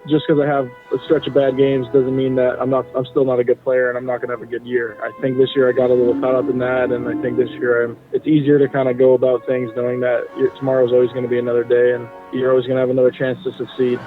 just because I have a stretch of bad games doesn't mean that I'm still not a good player and I'm not going to have a good year. I think this year I got a little caught up in that, and I think this year it's easier to kind of go about things knowing that tomorrow's always going to be another day and you're always going to have another chance to succeed.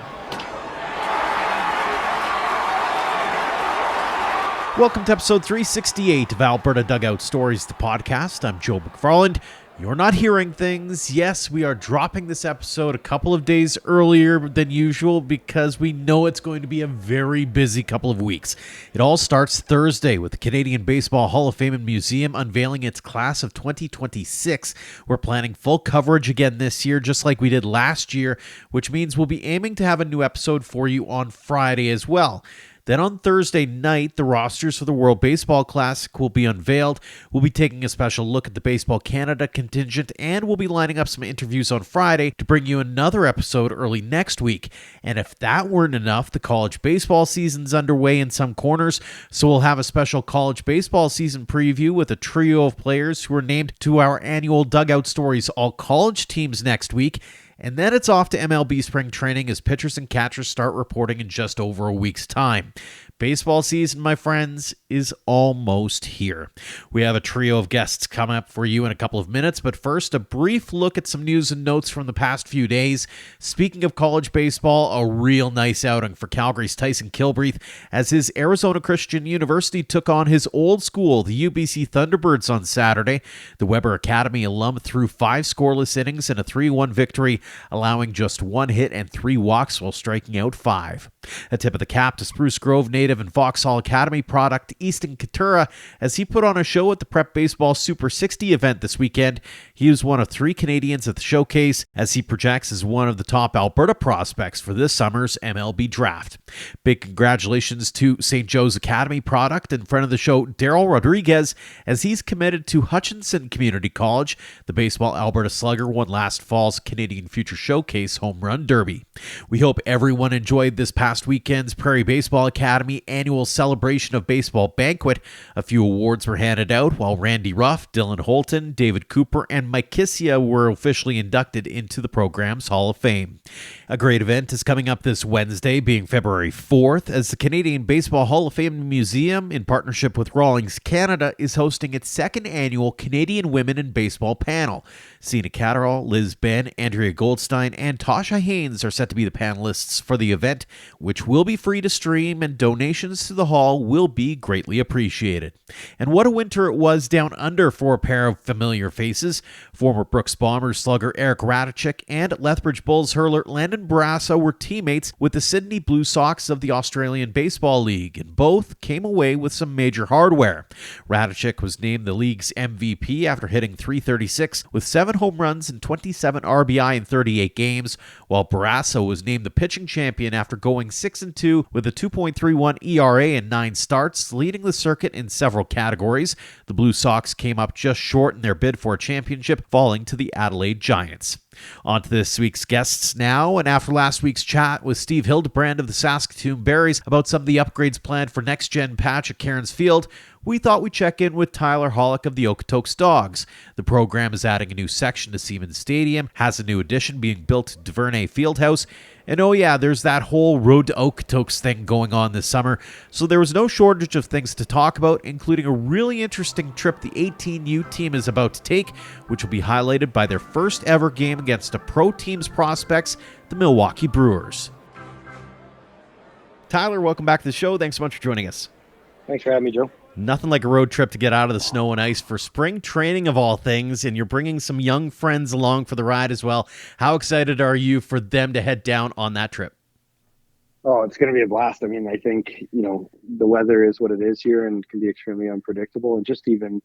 Welcome to episode 368 of Alberta Dugout Stories, the podcast. I'm Joe McFarland. You're not hearing things. Yes, we are dropping this episode a couple of days earlier than usual because we know it's going to be a very busy couple of weeks. It all starts Thursday with the Canadian Baseball Hall of Fame and Museum unveiling its class of 2026. We're planning full coverage again this year, just like we did last year, which means we'll be aiming to have a new episode for you on Friday as well. Then on Thursday night, the rosters for the World Baseball Classic will be unveiled. We'll be taking a special look at the Baseball Canada contingent, and we'll be lining up some interviews on Friday to bring you another episode early next week. And if that weren't enough, the college baseball season's underway in some corners, so we'll have a special college baseball season preview with a trio of players who are named to our annual Dugout Stories All-College teams next week. And then it's off to MLB spring training as pitchers and catchers start reporting in just over a week's time. Baseball season, my friends, is almost here. We have a trio of guests coming up for you in a couple of minutes, but first, a brief look at some news and notes from the past few days. Speaking of college baseball, a real nice outing for Calgary's Tyson Kilbreath as his Arizona Christian University took on his old school, the UBC Thunderbirds, on Saturday. The Weber Academy alum threw 5 scoreless innings in a 3-1 victory, allowing just 1 hit and 3 walks while striking out 5. A tip of the cap to Spruce Grove native and Vauxhall Academy product Easton Katura as he put on a show at the Prep Baseball Super 60 event this weekend. He was one of 3 Canadians at the showcase as he projects as one of the top Alberta prospects for this summer's MLB draft. Big congratulations to St. Joe's Academy product and friend of the show Daryl Rodriguez as he's committed to Hutchinson Community College. The Baseball Alberta slugger won last fall's Canadian Future Showcase Home Run Derby. We hope everyone enjoyed this past weekend's Prairie Baseball Academy annual celebration of baseball banquet. A few awards were handed out while Randy Ruff, Dylan Holton, David Cooper, and Mike Kissia were officially inducted into the program's Hall of Fame. A great event is coming up this Wednesday, being February 4th, as the Canadian Baseball Hall of Fame Museum, in partnership with Rawlings Canada, is hosting its 2nd annual Canadian Women in Baseball panel. Sina Catterall, Liz Ben, Andrea Goldstein, and Tasha Haynes are set to be the panelists for the event, which will be free to stream, and donations to the hall will be greatly appreciated. And what a winter it was down under for a pair of familiar faces. Former Brooks Bombers slugger Eric Radicek and Lethbridge Bulls hurler Landon Barrasso were teammates with the Sydney Blue Sox of the Australian Baseball League, and both came away with some major hardware. Radicek was named the league's MVP after hitting .336 with 7 home runs and 27 RBI in 38 games, while Barrasso was named the pitching champion after going 6-2 with a 2.31 ERA and 9 starts, leading the circuit in several categories. The Blue Sox came up just short in their bid for a championship, falling to the Adelaide Giants. On to this week's guests now, and after last week's chat with Steve Hildebrand of the Saskatoon Berries about some of the upgrades planned for next-gen patch at Cairns Field, we thought we'd check in with Tyler Hollick of the Okotoks Dawgs. The program is adding a new section to Siemens Stadium, has a new addition being built at Duvernay Fieldhouse, and oh yeah, there's that whole Road to Okotoks thing going on this summer, so there was no shortage of things to talk about, including a really interesting trip the 18U team is about to take, which will be highlighted by their first ever game against a pro team's prospects, the Milwaukee Brewers. Tyler, welcome back to the show. Thanks so much for joining us. Thanks for having me, Joe. Nothing like a road trip to get out of the snow and ice for spring training of all things, and you're bringing some young friends along for the ride as well. How excited are you for them to head down on that trip? Oh, it's going to be a blast. I mean, I think, the weather is what it is here and can be extremely unpredictable, and just even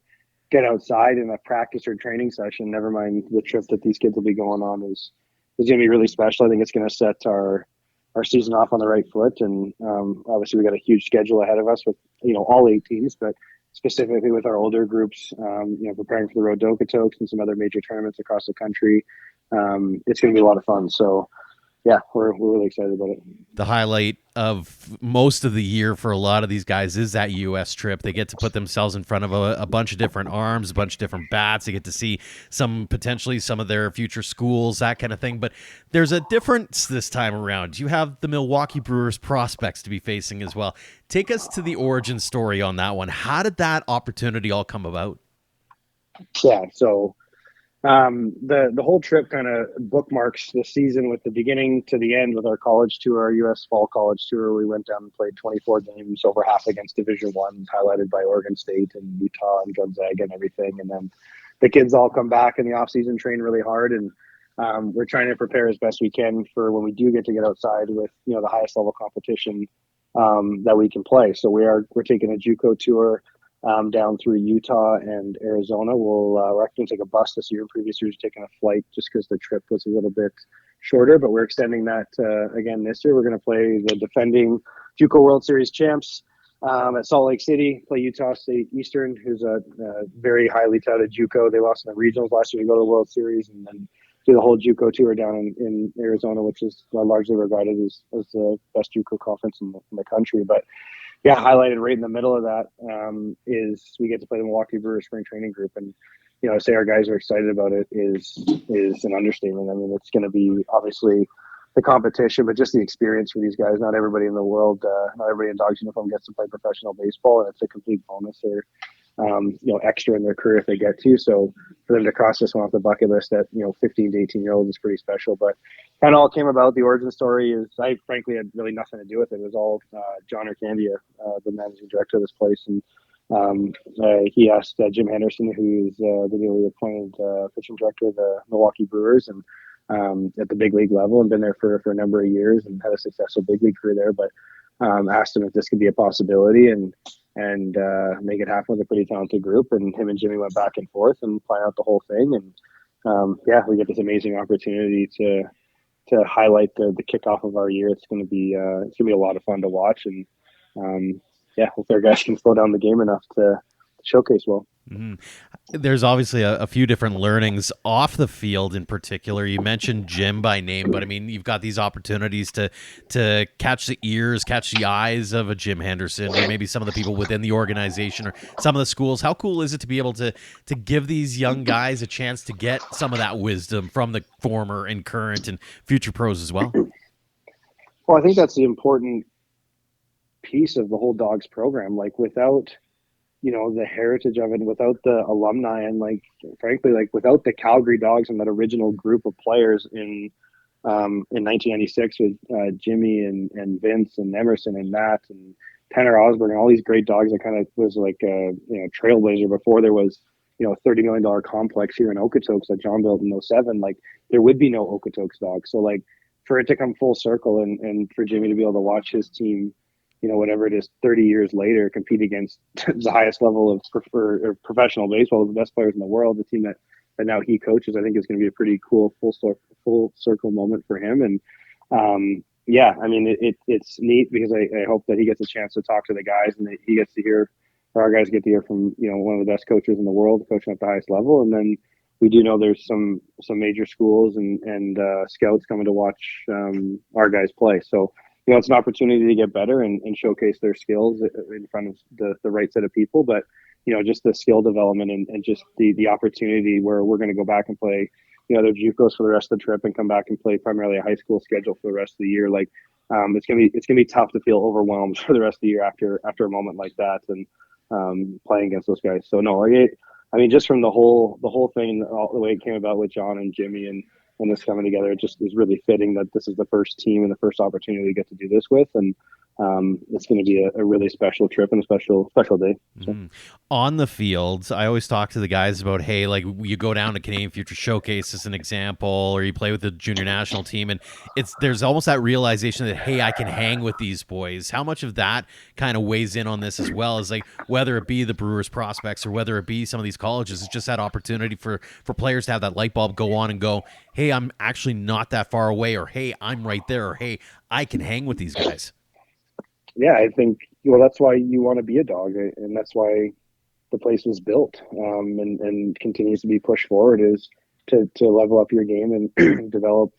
get outside in a practice or training session, never mind the trip that these kids will be going on, is going to be really special. I think it's going to set our season off on the right foot. And obviously we got a huge schedule ahead of us with, all 8 teams, but specifically with our older groups, preparing for the Road to Okotoks and some other major tournaments across the country. It's going to be a lot of fun. So yeah, we're really excited about it. The highlight of most of the year for a lot of these guys is that U.S. trip. They get to put themselves in front of a bunch of different arms, a bunch of different bats. They get to see potentially some of their future schools, that kind of thing. But there's a difference this time around. You have the Milwaukee Brewers prospects to be facing as well. Take us to the origin story on that one. How did that opportunity all come about? Yeah, so the whole trip kind of bookmarks the season with the beginning to the end with our college tour, our U.S. fall college tour. We went down and played 24 games, over half against Division One, highlighted by Oregon State and Utah and Gonzaga and everything. And then the kids all come back in the off season, train really hard, and we're trying to prepare as best we can for when we do get to get outside with the highest level competition that we can play. So we're taking a JUCO tour down through Utah and Arizona. We're actually going to take a bus this year. Previous years, taking a flight just because the trip was a little bit shorter, but we're extending that again this year. We're going to play the defending JUCO World Series champs at Salt Lake City, play Utah State Eastern, who's a very highly touted JUCO. They lost in the regionals last year to go to the World Series, and then do the whole JUCO tour down in Arizona, which is largely regarded as the best JUCO conference in the country. But yeah, highlighted right in the middle of that is we get to play the Milwaukee Brewers spring training group, and to say our guys are excited about it is an understatement. I mean, it's going to be obviously the competition, but just the experience for these guys. Not everybody in the world, not everybody in Dogs uniform gets to play professional baseball, and it's a complete bonus or extra in their career if they get to. So for them to cross this one off the bucket list at 15 to 18-year-olds is pretty special. But kind of all came about. The origin story is I frankly had really nothing to do with it. It was all John Arcandia, the managing director of this place, and he asked Jim Henderson, who is the newly appointed pitching director of the Milwaukee Brewers, and at the big league level, and been there for a number of years and had a successful big league career there. But asked him if this could be a possibility and make it happen with a pretty talented group. And him and Jimmy went back and forth and planned out the whole thing. And we get this amazing opportunity to highlight the kickoff of our year. It's going to be a lot of fun to watch. And hopefully our guys can slow down the game enough to showcase well. Mm-hmm. There's obviously a few different learnings off the field in particular. You mentioned Jim by name, but I mean, you've got these opportunities to catch the ears, catch the eyes of a Jim Henderson, or maybe some of the people within the organization or some of the schools. How cool is it to be able to give these young guys a chance to get some of that wisdom from the former and current and future pros as well? Well, I think that's the important piece of the whole Dogs program. Like without the heritage of it, without the alumni, and frankly, without the Calgary Dogs and that original group of players in 1996 with Jimmy and Vince and Emerson and Matt and Tanner Osborne and all these great Dogs, that kind of was like a trailblazer before there was a $30 million complex here in Okotoks that John built in 07. Like there would be no Okotoks Dawgs. So for it to come full circle and for Jimmy to be able to watch his team, whatever it is, 30 years later, compete against the highest level of professional baseball, the best players in the world, the team that now he coaches, I think is going to be a pretty cool full circle moment for him. And I mean, it's neat because I hope that he gets a chance to talk to the guys, and that he gets to hear, or our guys get to hear from one of the best coaches in the world, coaching at the highest level. And then we do know there's some major schools and scouts coming to watch our guys play. So it's an opportunity to get better and showcase their skills in front of the right set of people. But, just the skill development and just the opportunity where we're going to go back and play, their JUCOs for the rest of the trip and come back and play primarily a high school schedule for the rest of the year. It's going to be tough to feel overwhelmed for the rest of the year after a moment like that and playing against those guys. So no, I mean, just from the whole thing, all the way it came about with John and Jimmy and this coming together, it just is really fitting that this is the first team and the first opportunity we get to do this with. And it's going to be a really special trip and a special day. So. Mm. On the field, I always talk to the guys about, hey, you go down to Canadian Future Showcase as an example, or you play with the junior national team, and there's almost that realization that, hey, I can hang with these boys. How much of that kind of weighs in on this as well, as whether it be the Brewers prospects or whether it be some of these colleges, it's just that opportunity for players to have that light bulb go on and go, hey, I'm actually not that far away, or hey, I'm right there, or hey, I can hang with these guys. Yeah, I think that's why you want to be a Dog, and that's why the place was built and continues to be pushed forward, is to level up your game and develop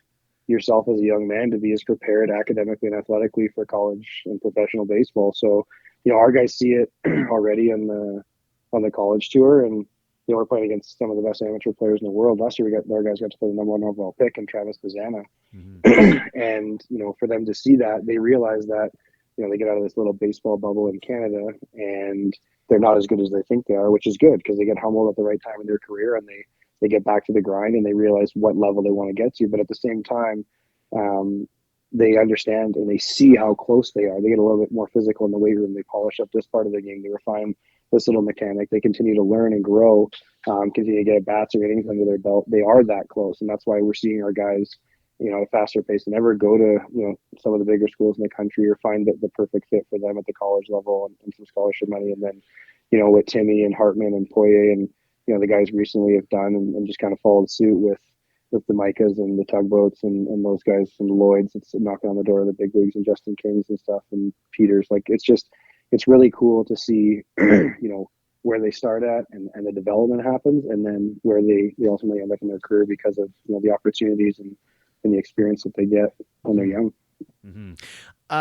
yourself as a young man to be as prepared academically and athletically for college and professional baseball. So, our guys see it already on the college tour, and we're playing against some of the best amateur players in the world. Last year, our guys got to play the number one overall pick in Travis Bazana. And, for them to see that, they realize that, they get out of this little baseball bubble in Canada and they're not as good as they think they are, which is good because they get humbled at the right time in their career and they get back to the grind and they realize what level they want to get to. But at the same time, they understand and they see how close they are. They get a little bit more physical in the weight room. They polish up this part of the game. They refine this little mechanic. They continue to learn and grow, continue to get bats or innings under their belt. They are that close. And that's why we're seeing our guys, at a faster pace than ever, go to, some of the bigger schools in the country or find the perfect fit for them at the college level and some scholarship money. And then, what Timmy and Hartman and Poirier and, the guys recently have done and just kind of followed suit with the Micahs and the Tugboats and those guys and the Lloyds. It's knocking on the door of the big leagues and Justin Kings and stuff and Peters. Like, it's really cool to see, where they start at and the development happens and then where they ultimately end up in their career because of, the opportunities and the experience that they get when they're young. Mm-hmm.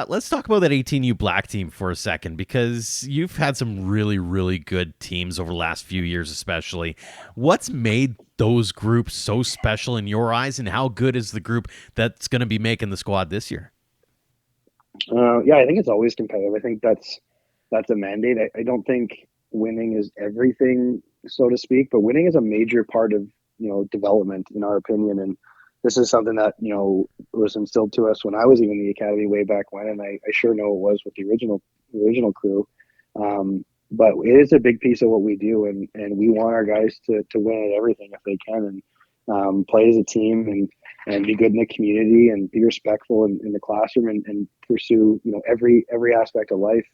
Let's talk about that 18U Black team for a second, because you've had some really, really good teams over the last few years, especially. What's made those groups so special in your eyes, and how good is the group that's going to be making the squad this year? Yeah, I think it's always competitive. I think that's a mandate. I don't think winning is everything, so to speak, but winning is a major part of, development, in our opinion. And this is something that, was instilled to us when I was even in the academy way back when, and I sure know it was with the original crew. But it is a big piece of what we do, and we want our guys to win at everything if they can, and play as a team and be good in the community and be respectful in the classroom and pursue, every aspect of life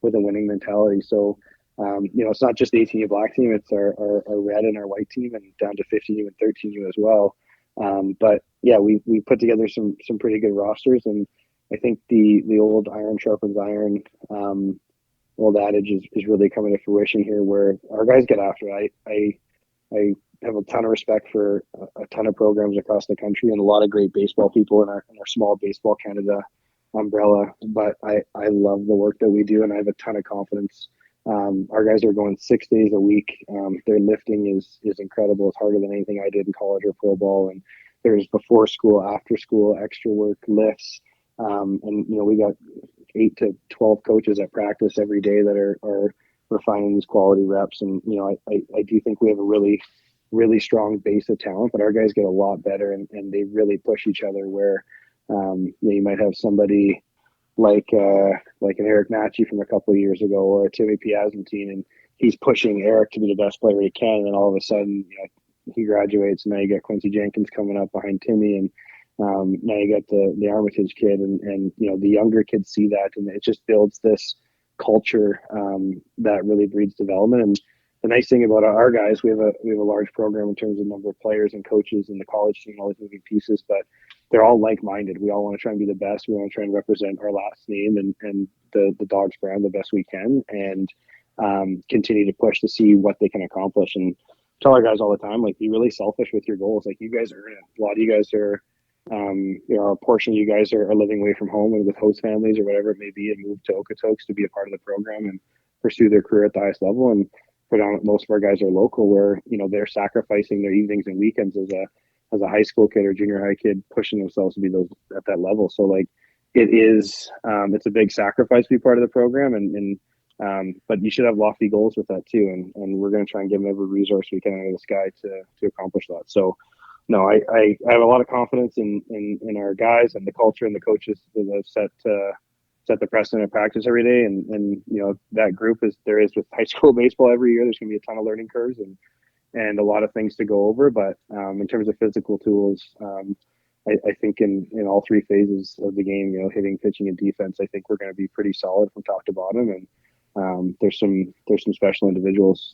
with a winning mentality. So, it's not just the 18U Black team, it's our red and our white team and down to 15U and 13U as well. But yeah, we put together some pretty good rosters, and I think the old iron sharpens iron old adage is really coming to fruition here, where our guys get after it. I have a ton of respect for a ton of programs across the country and a lot of great baseball people in our small Baseball Canada umbrella, but I love the work that we do, and I have a ton of confidence. Our guys are going 6 days a week. Their lifting is incredible. It's harder than anything I did in college or pro ball. And there's before school, after school, extra work, lifts. And, we got 8 to 12 coaches at practice every day that are refining these quality reps. And, I do think we have a really, really strong base of talent, but our guys get a lot better and they really push each other where, you might have somebody like an Eric Natchi from a couple of years ago, or a Timmy Piazantine, and he's pushing Eric to be the best player he can, and then all of a sudden, he graduates, and now you got Quincy Jenkins coming up behind Timmy, and now you got the Armitage kid, and the younger kids see that, and it just builds this culture that really breeds development. And the nice thing about our guys, we have a large program in terms of number of players and coaches and the college team, all these moving pieces, but they're all like-minded. We all want to try and be the best. We want to try and represent our last name and the Dogs brand the best we can, and continue to push to see what they can accomplish. And tell our guys all the time, like, be really selfish with your goals. Like, you guys earn it. A lot of you guys are, a portion of you guys are living away from home and with host families or whatever it may be, and move to Okotoks to be a part of the program and pursue their career at the highest level. And most of our guys are local, where they're sacrificing their evenings and weekends as a high school kid or junior high kid, pushing themselves to be those at that level. So, like, it's a big sacrifice to be part of the program, but you should have lofty goals with that too. And we're going to try and give them every resource we can out of the sky to accomplish that. So, no, I have a lot of confidence in our guys and the culture and the coaches that have set the precedent of practice every day. And that group is with high school baseball every year. There's going to be a ton of learning curves and a lot of things to go over. But in terms of physical tools, I think in all three phases of the game, hitting, pitching, and defense, I think we're going to be pretty solid from top to bottom. And there's some special individuals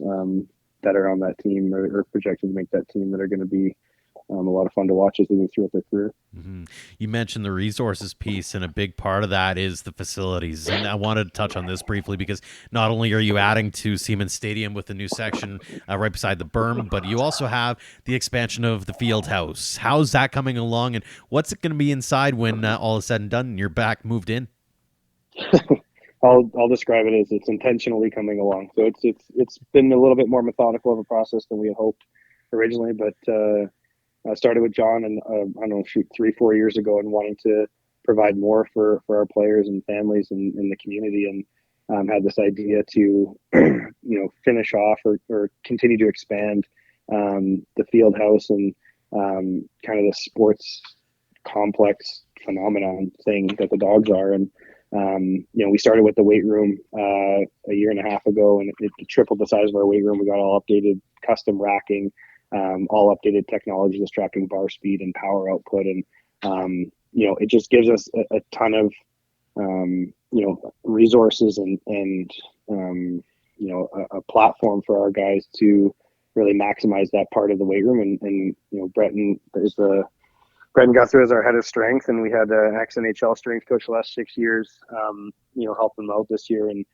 that are on that team or projected to make that team that are going to be a lot of fun to watch as they move throughout their career. Mm-hmm. You mentioned the resources piece, and a big part of that is the facilities. And I wanted to touch on this briefly because not only are you adding to Siemens Stadium with the new section right beside the berm, but you also have the expansion of the field house. How's that coming along, and what's it going to be inside when all is said and done and you're back moved in? I'll describe it as it's intentionally coming along. So it's been a little bit more methodical of a process than we had hoped originally, but I started with John and I don't know, 3-4 years ago, and wanting to provide more for our players and families and in the community, and had this idea to finish off or continue to expand the field house and kind of the sports complex phenomenon thing that the Dogs are. And we started with the weight room a year and a half ago, and it tripled the size of our weight room. We got all updated custom racking, all updated technology that's tracking bar speed and power output. And, it just gives us a ton of, resources and a platform for our guys to really maximize that part of the weight room. And Brendan Guthrie is our head of strength, and we had an ex-NHL strength coach the last 6 years, help them out this year. And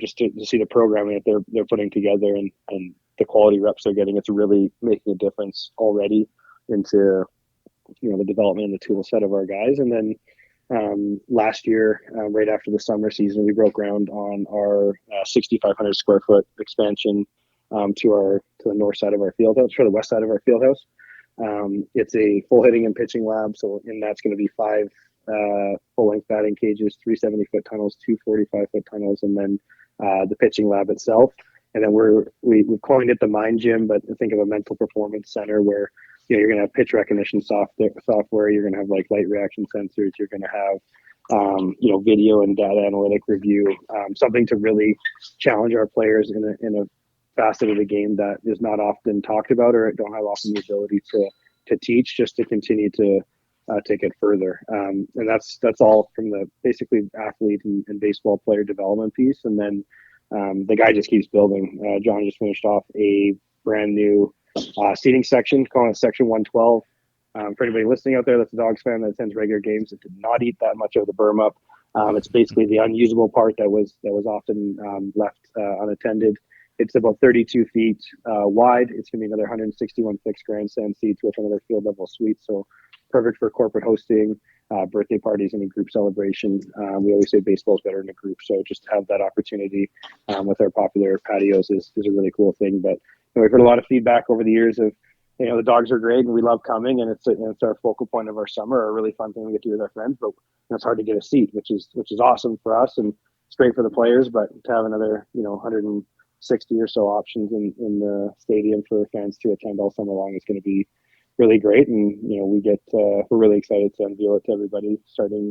just to see the programming that they're putting together and the quality reps they're getting, it's really making a difference already into, the development and the tool set of our guys. And then last year, right after the summer season, we broke ground on our 6,500 square foot expansion to the north side of our field house, for the west side of our field house. It's a full hitting and pitching lab. So in that's going to be 5 full length batting cages, 3 70-foot tunnels, 2 45-foot tunnels, and then the pitching lab itself. And then we've coined it the Mind Gym, but think of a mental performance center where you're going to have pitch recognition software. You're going to have like light reaction sensors. You're going to have video and data analytic review, something to really challenge our players in a facet of the game that is not often talked about or don't have often the ability to teach, just to continue to take it further. And that's all from the basically athlete and baseball player development piece. And then the guy just keeps building. John just finished off a brand new seating section, calling it Section 112. For anybody listening out there that's a Dogs fan that attends regular games, it did not eat that much of the berm up. It's basically the unusable part that was often left unattended. It's about 32 feet wide. It's going to be another 161 fixed grandstand seats with another field level suite. So perfect for corporate hosting, birthday parties, any group celebration. We always say baseball is better in a group. So just to have that opportunity with our popular patios is a really cool thing. But we've heard a lot of feedback over the years of, the Dogs are great and we love coming, and it's our focal point of our summer, a really fun thing we get to do with our friends. But it's hard to get a seat, which is awesome for us, and it's great for the players. But to have another 160 or so options in the stadium for fans to attend all summer long is going to be really great. And we're really excited to unveil it to everybody starting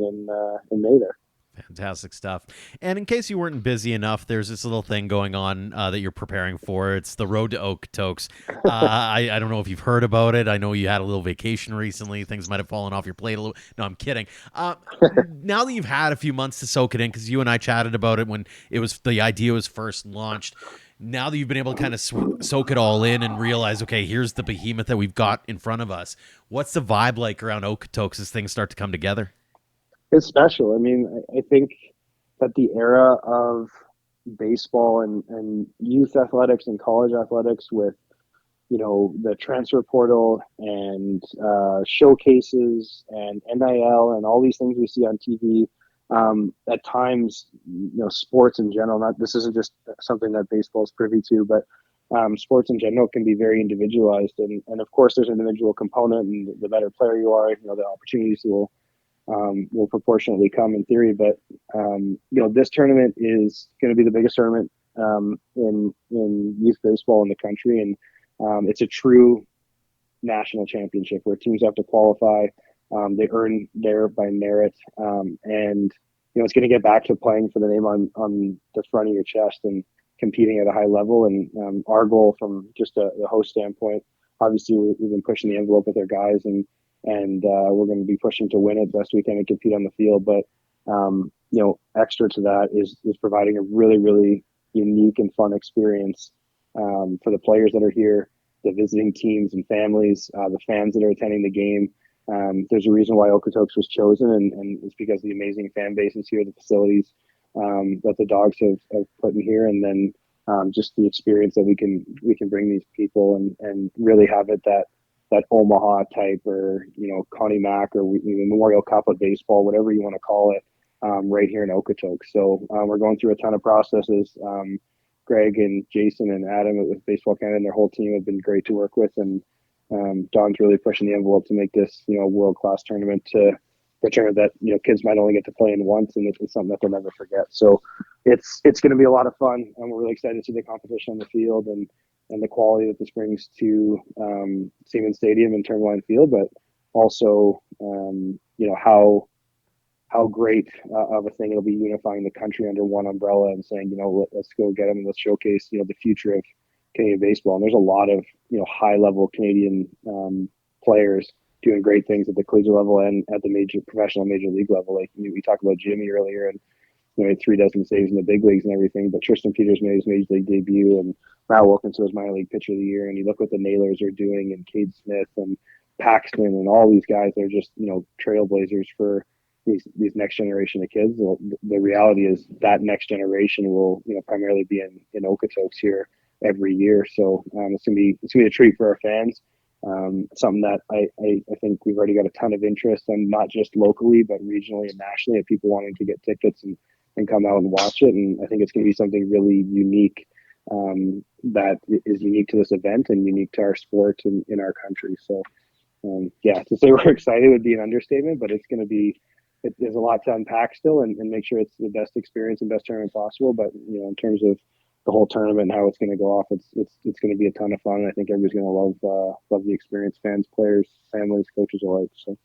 in May there. Fantastic stuff. And in case you weren't busy enough, there's this little thing going on that you're preparing for. It's the Road to Okotoks. I don't know if you've heard about it. I know you had a little vacation recently. Things might have fallen off your plate a little. No, I'm kidding. Now that you've had a few months to soak it in, because you and I chatted about it when the idea was first launched. Now that you've been able to kind of soak it all in and realize, okay, here's the behemoth that we've got in front of us. What's the vibe like around Okotoks as things start to come together? It's special. I mean, I think that the era of baseball and youth athletics and college athletics with, the transfer portal and showcases and NIL and all these things we see on TV, at times, sports in general, this isn't just something that baseball is privy to, but sports in general can be very individualized. And of course, there's an individual component, and the better player you are, the opportunities will proportionately come in theory. But this tournament is going to be the biggest tournament in youth baseball in the country, and it's a true national championship where teams have to qualify. They earn there by merit, and it's going to get back to playing for the name on the front of your chest and competing at a high level. And our goal from just the host standpoint, obviously we've been pushing the envelope with our guys, and we're going to be pushing to win it best we can and compete on the field. But extra to that is providing a really, really unique and fun experience for the players that are here, the visiting teams and families, the fans that are attending the game. There's a reason why Okotoks was chosen, and it's because of the amazing fan bases here, the facilities that the Dogs have put in here, and then just the experience that we can bring these people and really have it that Omaha type, or Connie Mack, or Memorial Cup of baseball, whatever you want to call it, right here in Okotoks. So we're going through a ton of processes. Greg and Jason and Adam with Baseball Canada and their whole team have been great to work with, and Don's really pushing the envelope to make this a world-class tournament, to a tournament that kids might only get to play in once, and it's something that they'll never forget. So it's going to be a lot of fun, and we're really excited to see the competition on the field and the quality that this brings to Siemens Stadium and Tourmaline Field, but also how great of a thing it'll be unifying the country under one umbrella and saying, let's go get them and let's showcase, the future of Canadian baseball. And there's a lot of, high level Canadian players doing great things at the collegiate level and at the professional major league level. Like we talked about Jimmy earlier, and he had 3 dozen saves in the big leagues and everything, but Tristan Peters made his major league debut, and Matt Wilkinson was minor league pitcher of the year. And you look what the Nailers are doing, and Cade Smith and Paxton and all these guys, they're just, trailblazers for these next generation of kids. Well, the reality is that next generation will primarily be in Okotoks here every year. So it's gonna be a treat for our fans. Something that I think we've already got a ton of interest in, not just locally but regionally and nationally, of people wanting to get tickets and come out and watch it. And I think it's going to be something really unique, that is unique to this event and unique to our sport and in our country. So to say we're excited would be an understatement, but it's going to be. There's a lot to unpack still, and make sure it's the best experience and best tournament possible. But in terms of the whole tournament and how it's going to go off, it's going to be a ton of fun. And I think everybody's going to love the experience, fans, players, families, coaches alike. So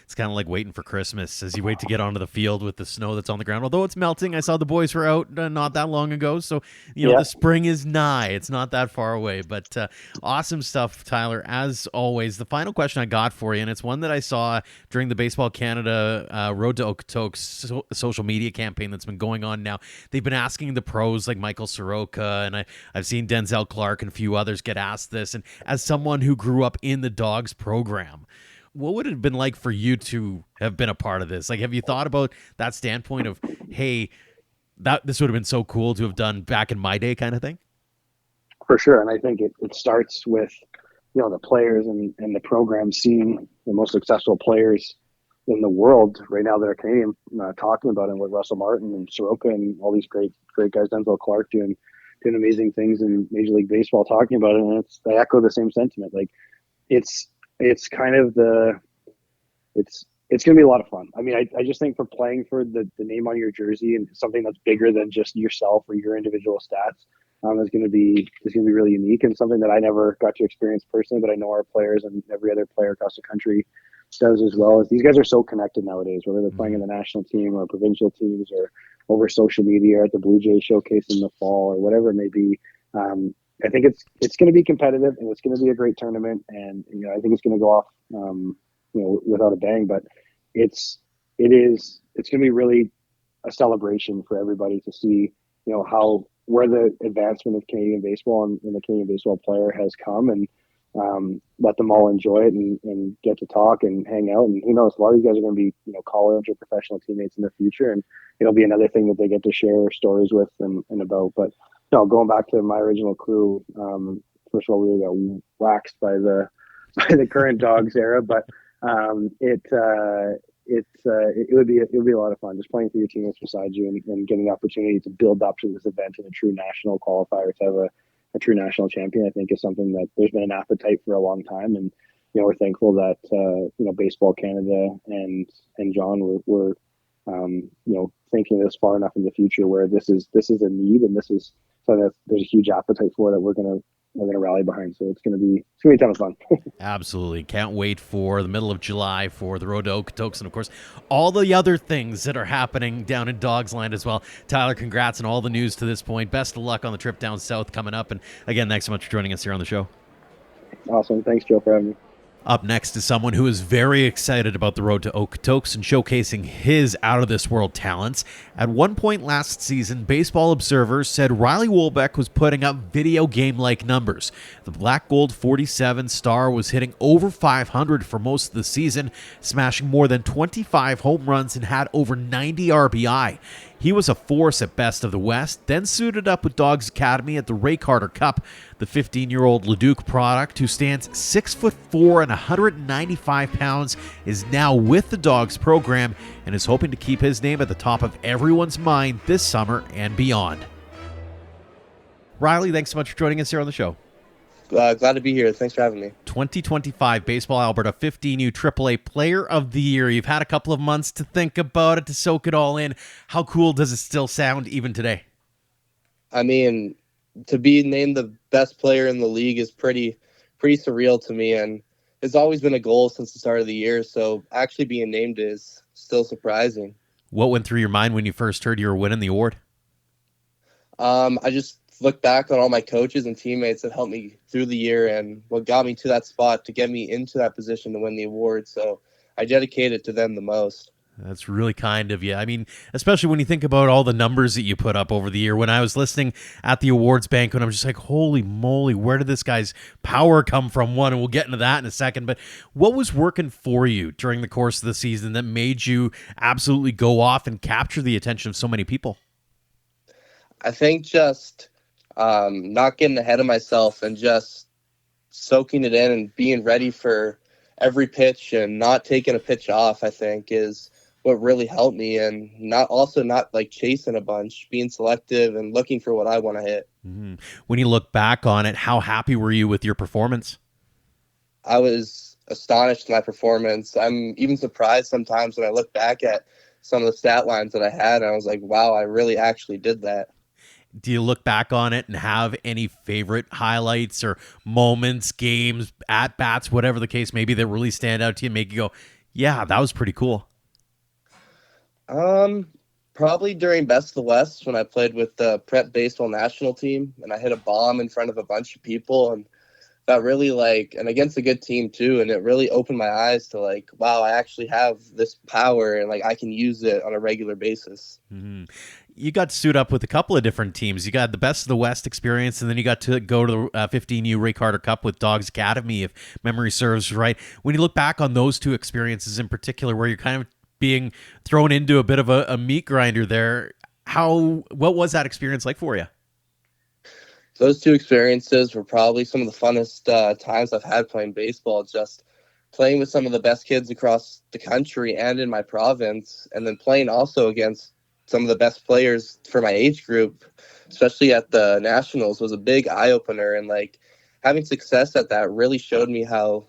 It's kind of like waiting for Christmas as you wait to get onto the field with the snow that's on the ground. Although it's melting, I saw the boys were out not that long ago, so the spring is nigh. It's not that far away. But awesome stuff, Tyler. As always, the final question I got for you, and it's one that I saw during the Baseball Canada Road to Okotoks social media campaign that's been going on now. They've been asking the pros like Michael Soroka, and I've seen Denzel Clark and a few others get asked this. And as someone who grew up in the Dogs program, what would it have been like for you to have been a part of this? Like, have you thought about that standpoint of, hey, this would have been so cool to have done back in my day, kind of thing? For sure. And I think it starts with, the players and the program seeing the most successful players in the world right now that are Canadian, talking about it, with Russell Martin and Soroka and all these great guys, Denzel Clark doing amazing things in Major League Baseball, talking about it. And I echo the same sentiment. Like it's kind of it's going to be a lot of fun. I mean, I just think for playing for the name on your jersey and something that's bigger than just yourself or your individual stats, is going to be really unique, and something that I never got to experience personally, but I know our players and every other player across the country does as well. As these guys are so connected nowadays, whether they're playing in the national team or provincial teams or over social media or at the Blue Jays showcase in the fall or whatever it may be. I think it's going to be competitive, and it's going to be a great tournament, and I think it's going to go off without a bang. But it's going to be really a celebration for everybody to see where the advancement of Canadian baseball and the Canadian baseball player has come, and let them all enjoy it and get to talk and hang out. And who knows, a lot of these guys are going to be college or professional teammates in the future, and it'll be another thing that they get to share stories with and about. But going back to my original crew, first of all, we got waxed by the current Dogs era, but it would be a lot of fun just playing for your teammates beside you and getting the opportunity to build up to this event in a true national qualifier, to have a true national champion. I think is something that there's been an appetite for a long time, and we're thankful that Baseball Canada and John were thinking this far enough in the future where this is a need, and this is something that there's a huge appetite for, that we're gonna rally behind. So it's gonna be a ton of fun. Absolutely. Can't wait for the middle of July for the Road to Okotoks, and of course all the other things that are happening down in Dogsland as well. Tyler, congrats on all the news to this point. Best of luck on the trip down south coming up, and again, thanks so much for joining us here on the show. Awesome. Thanks, Joe, for having me. Up next is someone who is very excited about the road to Okotoks and showcasing his out-of-this-world talents. At one point last season, Baseball Observer said Riley Wolbeck was putting up video game-like numbers. The Black Gold 47 star was hitting over 500 for most of the season, smashing more than 25 home runs and had over 90 RBI. He was a force at Best of the West, then suited up with Dawgs Academy at the Ray Carter Cup. The 15-year-old Leduc product, who stands 6'4" and 195 pounds, is now with the Dawgs program and is hoping to keep his name at the top of everyone's mind this summer and beyond. Riley, thanks so much for joining us here on the show. Glad to be here. Thanks for having me. 2025 Baseball Alberta 15U AAA Player of the Year. You've had a couple of months to think about it, to soak it all in. How cool does it still sound even today? I mean, to be named the best player in the league is pretty surreal to me, and it's always been a goal since the start of the year, so actually being named is still surprising. What went through your mind when you first heard you were winning the award? I just look back on all my coaches and teammates that helped me through the year and what got me to that spot to get me into that position to win the award. So I dedicate it to them the most. That's really kind of you. I mean, especially when you think about all the numbers that you put up over the year. When I was listening at the awards banquet, I'm just like, holy moly, where did this guy's power come from? One, and we'll get into that in a second. But what was working for you during the course of the season that made you absolutely go off and capture the attention of so many people? I think just not getting ahead of myself and just soaking it in and being ready for every pitch and not taking a pitch off, I think, is what really helped me. And not like chasing a bunch, being selective and looking for what I want to hit. Mm-hmm. When you look back on it, how happy were you with your performance? I was astonished at my performance. I'm even surprised sometimes when I look back at some of the stat lines that I had, and I was like, wow, I really actually did that. Do you look back on it and have any favorite highlights or moments, games, at-bats, whatever the case may be, that really stand out to you and make you go, yeah, that was pretty cool? Probably during Best of the West when I played with the prep baseball national team and I hit a bomb in front of a bunch of people, and that really and against a good team too. And it really opened my eyes to wow, I actually have this power and I can use it on a regular basis. Mm-hmm. You got to suit up with a couple of different teams. You got the Best of the West experience, and then you got to go to the 15U Ray Carter Cup with Dawgs Academy, if memory serves right. When you look back on those two experiences in particular, where you're kind of being thrown into a bit of a meat grinder there, what was that experience like for you? Those two experiences were probably some of the funnest times I've had playing baseball, just playing with some of the best kids across the country and in my province, and then playing also against some of the best players for my age group, especially at the Nationals, was a big eye-opener. And having success at that really showed me how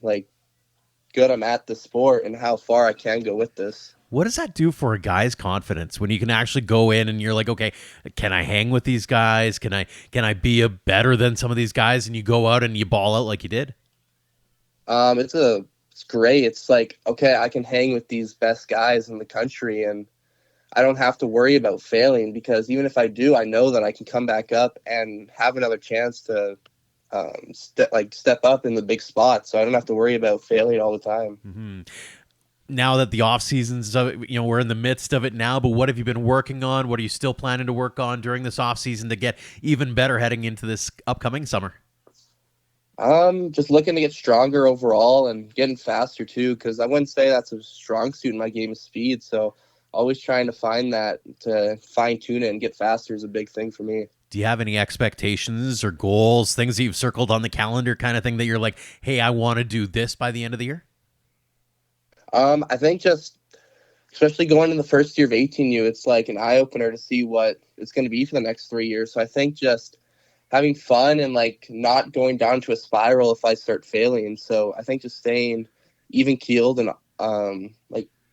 good I'm at the sport and how far I can go with this. What does that do for a guy's confidence when you can actually go in and you're like, okay, can I hang with these guys? Can I be a better than some of these guys? And you go out and you ball out like you did. It's great. It's okay, I can hang with these best guys in the country and I don't have to worry about failing, because even if I do, I know that I can come back up and have another chance to step up in the big spot. So I don't have to worry about failing all the time. Mm-hmm. Now that the off season's, we're in the midst of it now, but what have you been working on? What are you still planning to work on during this off season to get even better heading into this upcoming summer? Just looking to get stronger overall and getting faster too, because I wouldn't say that's a strong suit in my game of speed. So always trying to find that, to fine tune it and get faster is a big thing for me. Do you have any expectations or goals, things that you've circled on the calendar kind of thing that you're like, hey, I want to do this by the end of the year? I think just, especially going in the first year of 18U, it's an eye-opener to see what it's going to be for the next 3 years. So I think just having fun and not going down to a spiral if I start failing. So I think just staying even-keeled and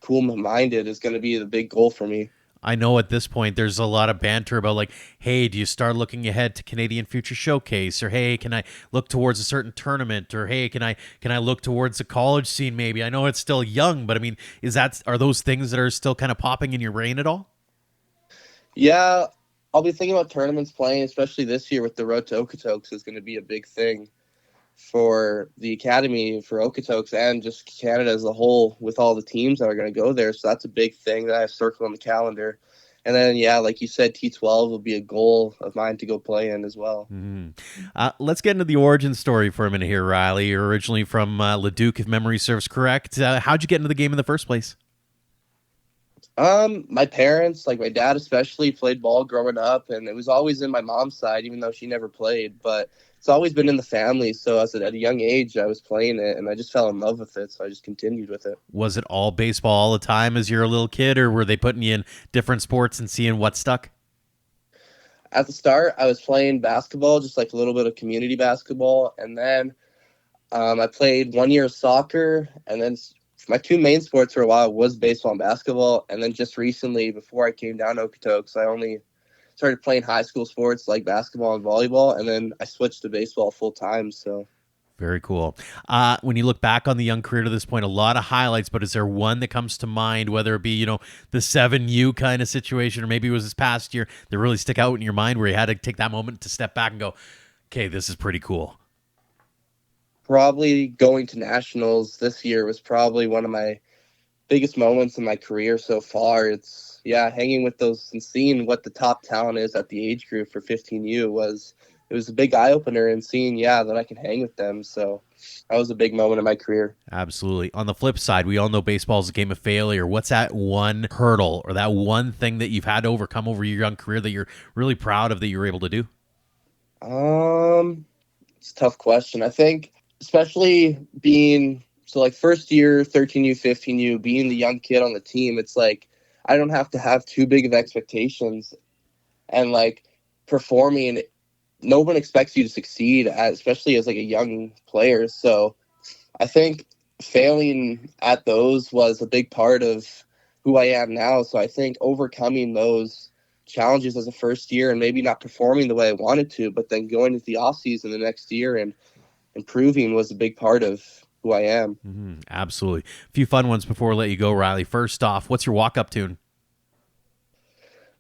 cool-minded is going to be the big goal for me. I know at this point there's a lot of banter about hey, do you start looking ahead to Canadian Future Showcase, or hey, can I look towards a certain tournament, or hey, can I look towards the college scene maybe? I know it's still young, but I mean, are those things that are still kind of popping in your brain at all? Yeah, I'll be thinking about tournaments playing, especially this year with the road to Okotoks is going to be a big thing. for the academy for Okotoks and just Canada as a whole with all the teams that are going to go there. So that's a big thing that I have circled on the calendar. And then, yeah, like you said, T12 will be a goal of mine to go play in as well. Let's get into the origin story for a minute here, Riley. You're originally from Leduc, if memory serves correct. How'd you get into the game in the first place? My parents, like my dad especially, played ball growing up, and it was always in my mom's side, even though she never played. But it's always been in the family. So at a young age, I was playing it, and I just fell in love with it. So I just continued with it. Was it all baseball all the time as you're a little kid, or were they putting you in different sports and seeing what stuck? At the start, I was playing basketball, just like a little bit of community basketball. And then I played 1 year of soccer, and then my two main sports for a while was baseball and basketball. And then just recently, before I came down to Okotoks, I only started playing high school sports like basketball and volleyball. And then I switched to baseball full time. So very cool. When you look back on the young career to this point, a lot of highlights, but is there one that comes to mind, whether it be, the 7U kind of situation, or maybe it was this past year that really stick out in your mind where you had to take that moment to step back and go, okay, this is pretty cool? Probably going to nationals this year was probably one of my biggest moments in my career so far. It's hanging with those and seeing what the top talent is at the age group for 15U was a big eye opener, and seeing that I can hang with them. So that was a big moment in my career. Absolutely. On the flip side, we all know baseball is a game of failure. What's that one hurdle or that one thing that you've had to overcome over your young career that you're really proud of that you were able to do? It's a tough question. I think especially being first year, 13U, 15U, being the young kid on the team, it's like I don't have to have too big of expectations, and performing. No one expects you to succeed, especially as a young player. So I think failing at those was a big part of who I am now. So I think overcoming those challenges as a first year and maybe not performing the way I wanted to, but then going into the off season the next year and improving was a big part of who I am. Mm-hmm, absolutely. A few fun ones before we let you go, Riley. First off, what's your walk-up tune?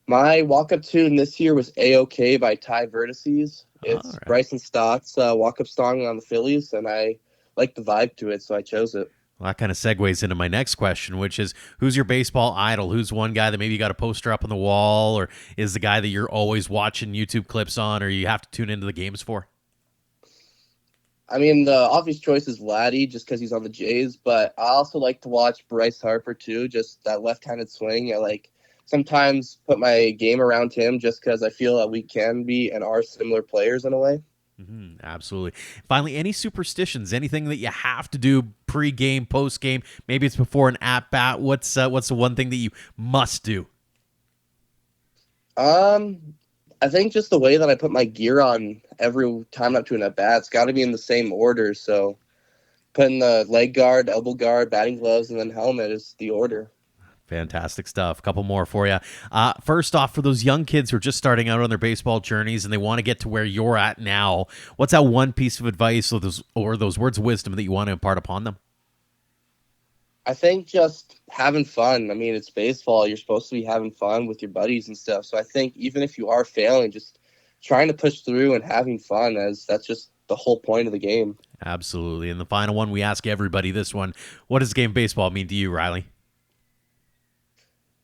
My walk-up tune this year was A-OK by Ty Vertices. It's right. Bryson Stott's walk-up song on the Phillies, and I like the vibe to it, so I chose it. Well, that kind of segues into my next question, which is, who's your baseball idol? Who's one guy that maybe you got a poster up on the wall, or is the guy that you're always watching YouTube clips on, or you have to tune into the games for? I mean, the obvious choice is Vladdy, just because he's on the Jays, but I also like to watch Bryce Harper, too, just that left-handed swing. I sometimes put my game around him just because I feel that we can be and are similar players in a way. Mm-hmm, absolutely. Finally, any superstitions, anything that you have to do pre-game, post-game, maybe it's before an at-bat, what's the one thing that you must do? I think just the way that I put my gear on every time I'm doing at-bat, it's got to be in the same order. So putting the leg guard, elbow guard, batting gloves, and then helmet is the order. Fantastic stuff. A couple more for you. First off, for those young kids who are just starting out on their baseball journeys and they want to get to where you're at now, what's that one piece of advice or those words of wisdom that you want to impart upon them? I think just having fun. I mean, it's baseball. You're supposed to be having fun with your buddies and stuff. So I think even if you are failing, just trying to push through and having fun, as that's just the whole point of the game. Absolutely. And the final one, we ask everybody this one. What does the game of baseball mean to you, Riley?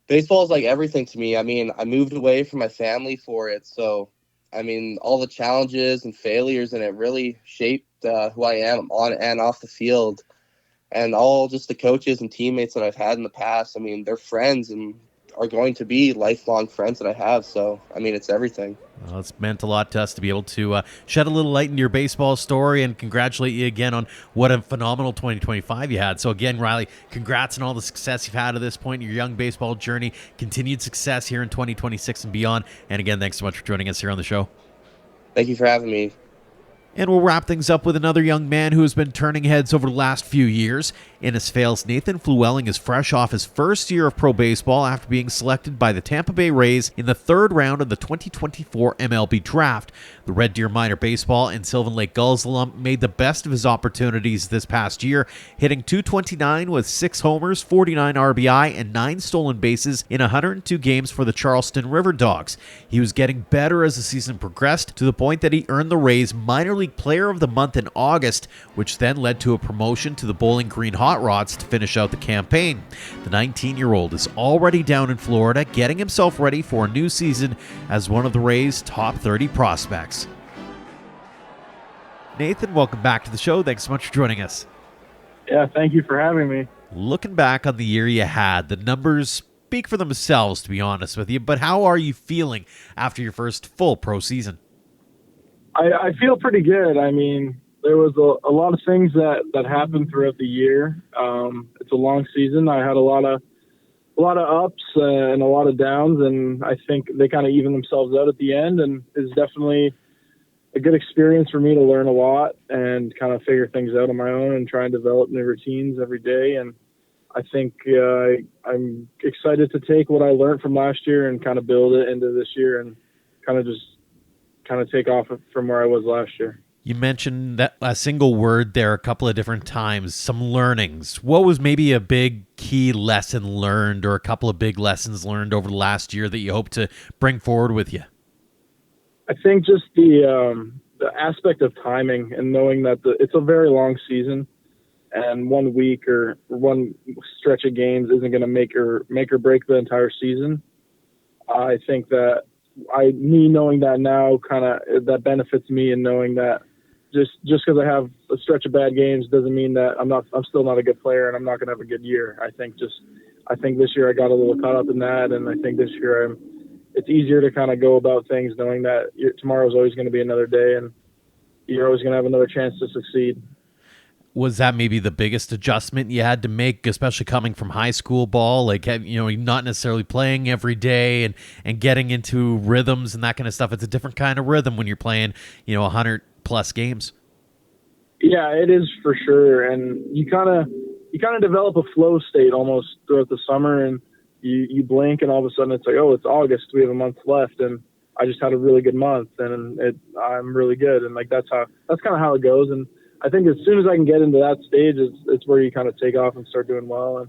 Baseball is like everything to me. I mean, I moved away from my family for it. So, I mean, all the challenges and failures in it really shaped who I am on and off the field. And all just the coaches and teammates that I've had in the past, I mean, they're friends and are going to be lifelong friends that I have. So, I mean, it's everything. Well, it's meant a lot to us to be able to shed a little light into your baseball story and congratulate you again on what a phenomenal 2025 you had. So again, Riley, congrats on all the success you've had at this point in your young baseball journey. Continued success here in 2026 and beyond. And again, thanks so much for joining us here on the show. Thank you for having me. And we'll wrap things up with another young man who has been turning heads over the last few years. Innisfail's Nathan Flewelling is fresh off his first year of pro baseball after being selected by the Tampa Bay Rays in the third round of the 2024 MLB Draft. The Red Deer minor baseball and Sylvan Lake Gulls alum made the best of his opportunities this past year, hitting .229 with 6 homers, 49 RBI, and 9 stolen bases in 102 games for the Charleston River Dogs. He was getting better as the season progressed to the point that he earned the Rays minor league League Player of the Month in August, which then led to a promotion to the Bowling Green Hot Rods to finish out the campaign. The 19-year-old is already down in Florida, getting himself ready for a new season as one of the Rays' top 30 prospects. Nathan, welcome back to the show. Thanks so much for joining us. Yeah, thank you for having me. Looking back on the year you had, the numbers speak for themselves, to be honest with you, but how are you feeling after your first full pro season? I feel pretty good. I mean, there was a lot of things that happened throughout the year. It's a long season. I had a lot of ups and a lot of downs, and I think they kind of even themselves out at the end, and it's definitely a good experience for me to learn a lot and kind of figure things out on my own and try and develop new routines every day. And I think I'm excited to take what I learned from last year and kind of build it into this year and kind of take off from where I was last year. You mentioned that a single word there a couple of different times, some learnings. What was maybe a big key lesson learned or a couple of big lessons learned over the last year that you hope to bring forward with you? I think just the aspect of timing and knowing that it's a very long season, and 1 week or one stretch of games isn't going to make or break the entire season. I think that me knowing that now kind of that benefits me, and knowing that just because I have a stretch of bad games doesn't mean that I'm still not a good player and I'm not going to have a good year. I think this year I got a little caught up in that, and I think this year it's easier to kind of go about things knowing that tomorrow's always going to be another day and you're always going to have another chance to succeed. Was that maybe the biggest adjustment you had to make, especially coming from high school ball, like, not necessarily playing every day and getting into rhythms and that kind of stuff? It's a different kind of rhythm when you're playing, 100 plus games. Yeah, it is for sure. And you kind of develop a flow state almost throughout the summer, and you blink and all of a sudden it's like, oh, it's August. We have a month left. And I just had a really good month and I'm really good. And like, that's kind of how it goes. And I think as soon as I can get into that stage, it's where you kind of take off and start doing well. And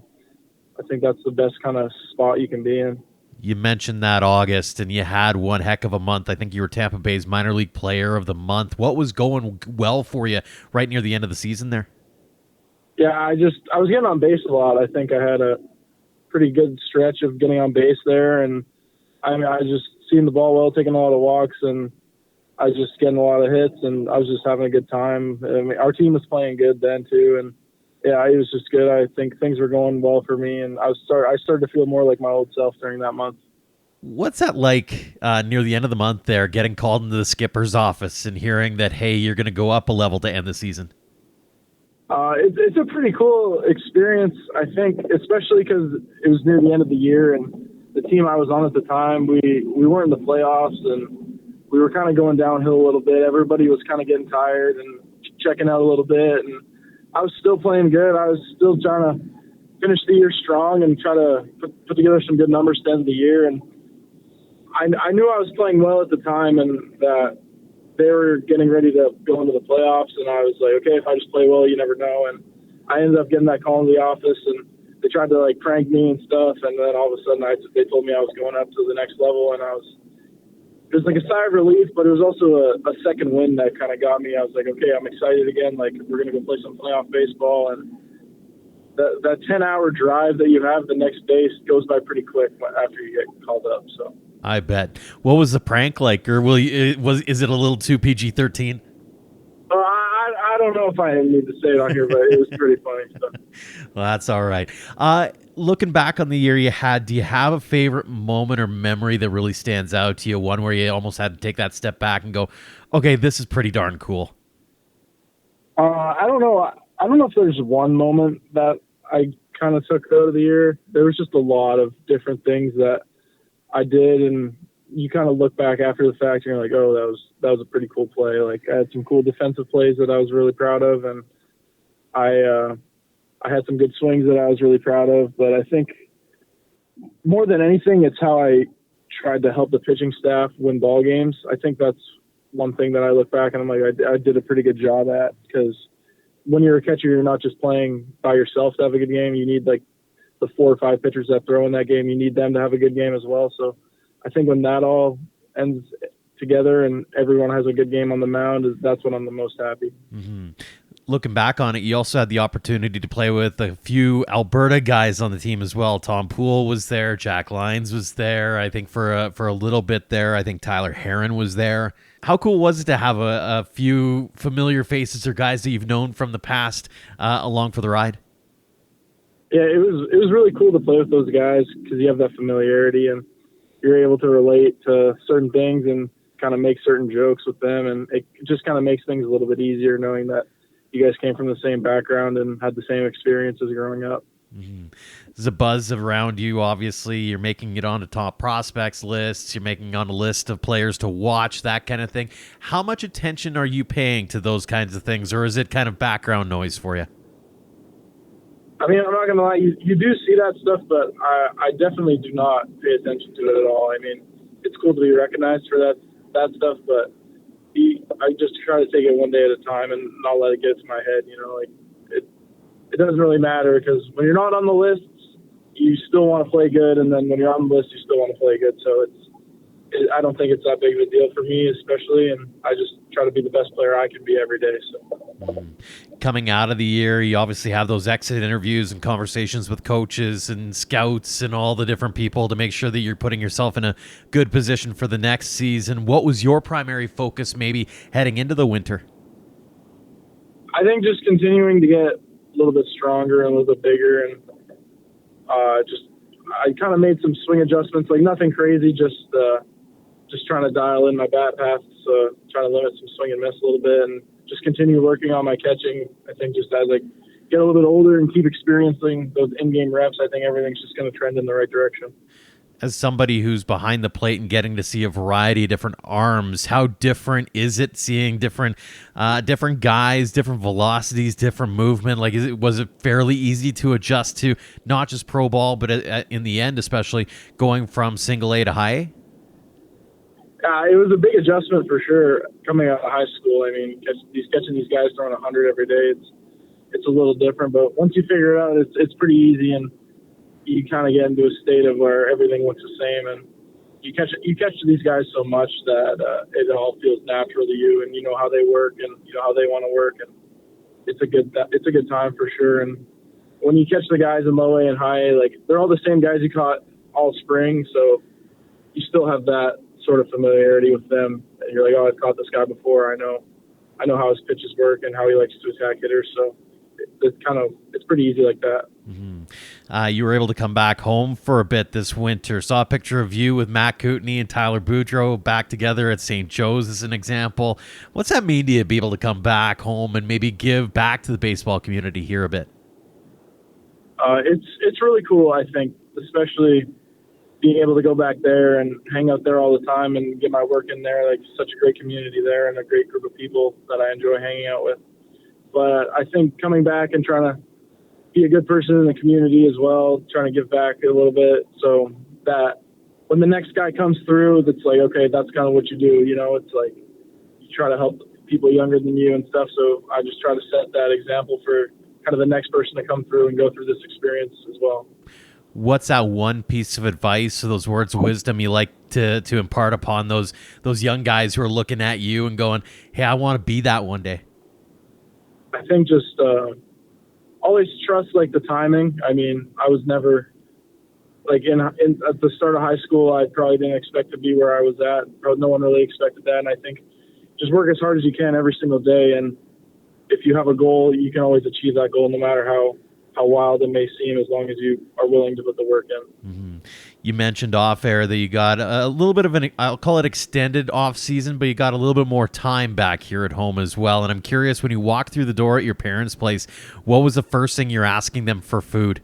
I think that's the best kind of spot you can be in. You mentioned that August, and you had one heck of a month. I think you were Tampa Bay's minor league player of the month. What was going well for you right near the end of the season there? Yeah, I was getting on base a lot. I think I had a pretty good stretch of getting on base there. And I mean, I just seeing the ball well, taking a lot of walks, and I was just getting a lot of hits, and I was just having a good time. I mean, our team was playing good then too, and yeah, it was just good. I think things were going well for me, and I started to feel more like my old self during that month. What's that like near the end of the month there, getting called into the skipper's office and hearing that, hey, you're going to go up a level to end the season? It's a pretty cool experience, I think, especially because it was near the end of the year, and the team I was on at the time, we weren't in the playoffs, and we were kind of going downhill a little bit. Everybody was kind of getting tired and checking out a little bit. And I was still playing good. I was still trying to finish the year strong and try to put together some good numbers to end the year. And I knew I was playing well at the time and that they were getting ready to go into the playoffs. And I was like, okay, if I just play well, you never know. And I ended up getting that call in the office, and they tried to prank me and stuff. And then all of a sudden they told me I was going up to the next level, and it was like a sigh of relief, but it was also a second win that kind of got me. I was like, okay, I'm excited again. Like, we're going to go play some playoff baseball. And that 10-hour drive that you have the next day goes by pretty quick after you get called up. So I bet. What was the prank like? Or is it a little too PG-13? I don't know if I need to say it on here, but it was pretty funny. So. Well, that's all right. Looking back on the year you had, do you have a favorite moment or memory that really stands out to you? One where you almost had to take that step back and go, okay, this is pretty darn cool. I don't know. I don't know if there's one moment that I kind of took out of the year. There was just a lot of different things that I did, and you kind of look back after the fact and you're like, oh, that was a pretty cool play. Like, I had some cool defensive plays that I was really proud of, and I had some good swings that I was really proud of. But I think more than anything, it's how I tried to help the pitching staff win ball games. I think that's one thing that I look back and I'm like, I did a pretty good job at, because when you're a catcher, you're not just playing by yourself to have a good game. You need the 4 or 5 pitchers that throw in that game. You need them to have a good game as well. So I think when that all ends together and everyone has a good game on the mound, that's when I'm the most happy. Mm-hmm. Looking back on it, you also had the opportunity to play with a few Alberta guys on the team as well. Tom Poole was there. Jack Lyons was there. I think for a little bit there. I think Tyler Heron was there. How cool was it to have a few familiar faces or guys that you've known from the past along for the ride? Yeah, it was really cool to play with those guys because you have that familiarity and you're able to relate to certain things and kind of make certain jokes with them. And it just kind of makes things a little bit easier knowing that you guys came from the same background and had the same experiences growing up. Mm-hmm. There's a buzz around you. Obviously, you're making it onto top prospects lists. You're making on a list of players to watch, that kind of thing. How much attention are you paying to those kinds of things, or is it kind of background noise for you? I mean, I'm not going to lie. You do see that stuff, but I definitely do not pay attention to it at all. I mean, it's cool to be recognized for that stuff, but I just try to take it one day at a time and not let it get to my head. Like it doesn't really matter because when you're not on the lists, you still want to play good, and then when you're on the list, you still want to play good. So I don't think it's that big of a deal for me, especially, and I just try to be the best player I can be every day. So. Coming out of the year, you obviously have those exit interviews and conversations with coaches and scouts and all the different people to make sure that you're putting yourself in a good position for the next season. What was your primary focus maybe heading into the winter? I think just continuing to get a little bit stronger and a little bit bigger, and I kind of made some swing adjustments, like nothing crazy, just trying to dial in my bat paths, trying to limit some swing and miss a little bit, and just continue working on my catching. I think just as I get a little bit older and keep experiencing those in-game reps, I think everything's just going to trend in the right direction. As somebody who's behind the plate and getting to see a variety of different arms, how different is it seeing different guys, different velocities, different movement? Like, was it fairly easy to adjust to not just pro ball, but in the end, especially going from single A to high A? It was a big adjustment for sure coming out of high school. I mean, catching these guys throwing 100 every day, it's a little different. But once you figure it out, it's pretty easy, and you kind of get into a state of where everything looks the same, and you catch these guys so much that it all feels natural to you, and you know how they work, and you know how they want to work, and it's a good time for sure. And when you catch the guys in low A and high A, like they're all the same guys you caught all spring, so you still have that sort of familiarity with them, and you're like, oh, I've caught this guy before. I know how his pitches work and how he likes to attack hitters. So it's pretty easy like that. Mm-hmm. You were able to come back home for a bit this winter. Saw a picture of you with Matt Kootenay and Tyler Boudreau back together at St. Joe's as an example. What's that mean to you to be able to come back home and maybe give back to the baseball community here a bit? It's really cool, I think, especially being able to go back there and hang out there all the time and get my work in there. Like, such a great community there and a great group of people that I enjoy hanging out with. But I think coming back and trying to be a good person in the community as well, trying to give back a little bit, so that when the next guy comes through, it's like, okay, that's kind of what you do. It's like you try to help people younger than you and stuff. So I just try to set that example for kind of the next person to come through and go through this experience as well. What's that one piece of advice or those words of wisdom you like to impart upon those young guys who are looking at you and going, hey, I want to be that one day? I think just always trust like the timing. I mean, I was never like at the start of high school, I probably didn't expect to be where I was at. No one really expected that. And I think just work as hard as you can every single day. And if you have a goal, you can always achieve that goal no matter how wild it may seem, as long as you are willing to put the work in. Mm-hmm. You mentioned off air that you got a little bit of I'll call it extended off season, but you got a little bit more time back here at home as well. And I'm curious, when you walk through the door at your parents' place, what was the first thing you're asking them for food?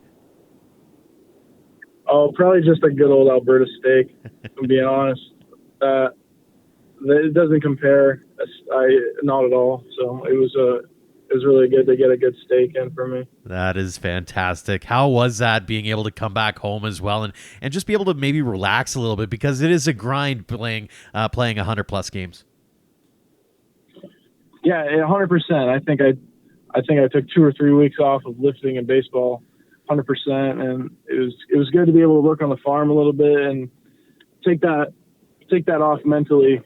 Oh, probably just a good old Alberta steak, if I'm being honest. It doesn't compare, not at all. So it was really good to get a good steak in for me. That is fantastic. How was that, being able to come back home as well and just be able to maybe relax a little bit, because it is a grind playing 100+ games? Yeah, 100%. I think I took 2 or 3 weeks off of lifting and baseball, 100%, and it was good to be able to work on the farm a little bit and take that off mentally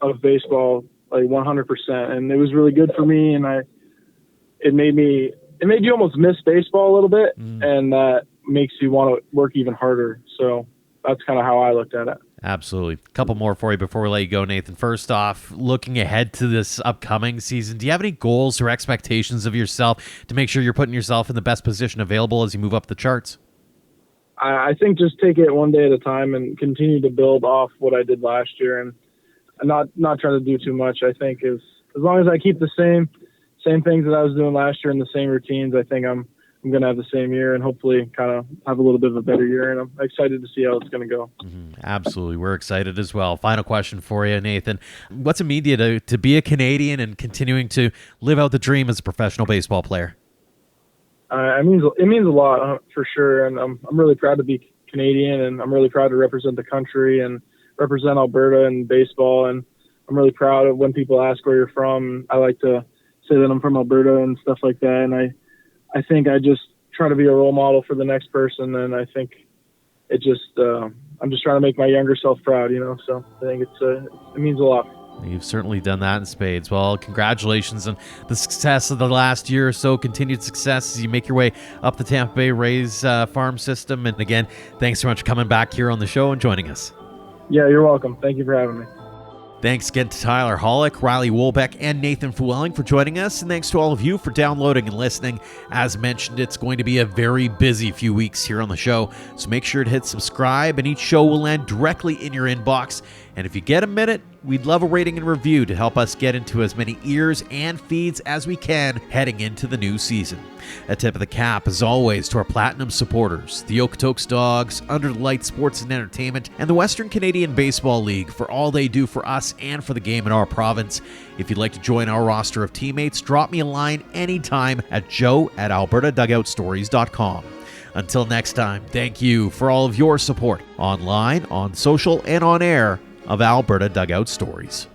of baseball, like 100%. And it was really good for me. And it made you almost miss baseball a little bit. And that makes you want to work even harder. So that's kind of how I looked at it. Absolutely. A couple more for you before we let you go, Nathan. First off, looking ahead to this upcoming season, do you have any goals or expectations of yourself to make sure you're putting yourself in the best position available as you move up the charts? I think just take it one day at a time and continue to build off what I did last year, and not try to do too much. I think as long as I keep the same things that I was doing last year and the same routines, I think I'm going to have the same year and hopefully kind of have a little bit of a better year. And I'm excited to see how it's going to go. Absolutely. We're excited as well. Final question for you, Nathan. What's it mean to you to be a Canadian and continuing to live out the dream as a professional baseball player? It means a lot for sure. And I'm really proud to be Canadian, and I'm really proud to represent the country and represent Alberta in baseball. And I'm really proud of when people ask where you're from. I like to say that I'm from Alberta and stuff like that. And I think I just try to be a role model for the next person. And I think I'm just trying to make my younger self proud, so I think it means a lot. You've certainly done that in spades. Well, congratulations on the success of the last year or so, continued success as you make your way up the Tampa Bay Rays farm system. And again, thanks so much for coming back here on the show and joining us. Yeah, you're welcome. Thank you for having me. Thanks again to Tyler Hollick, Riley Wolbeck, and Nathan Flewelling for joining us. And thanks to all of you for downloading and listening. As mentioned, it's going to be a very busy few weeks here on the show, so make sure to hit subscribe, and each show will land directly in your inbox. And if you get a minute, we'd love a rating and review to help us get into as many ears and feeds as we can heading into the new season. A tip of the cap, as always, to our Platinum supporters, the Okotoks Dawgs, Under the Light Sports and Entertainment, and the Western Canadian Baseball League for all they do for us and for the game in our province. If you'd like to join our roster of teammates, drop me a line anytime at joe@albertadugoutstories.com. Until next time, thank you for all of your support online, on social, and on air of Alberta Dugout Stories.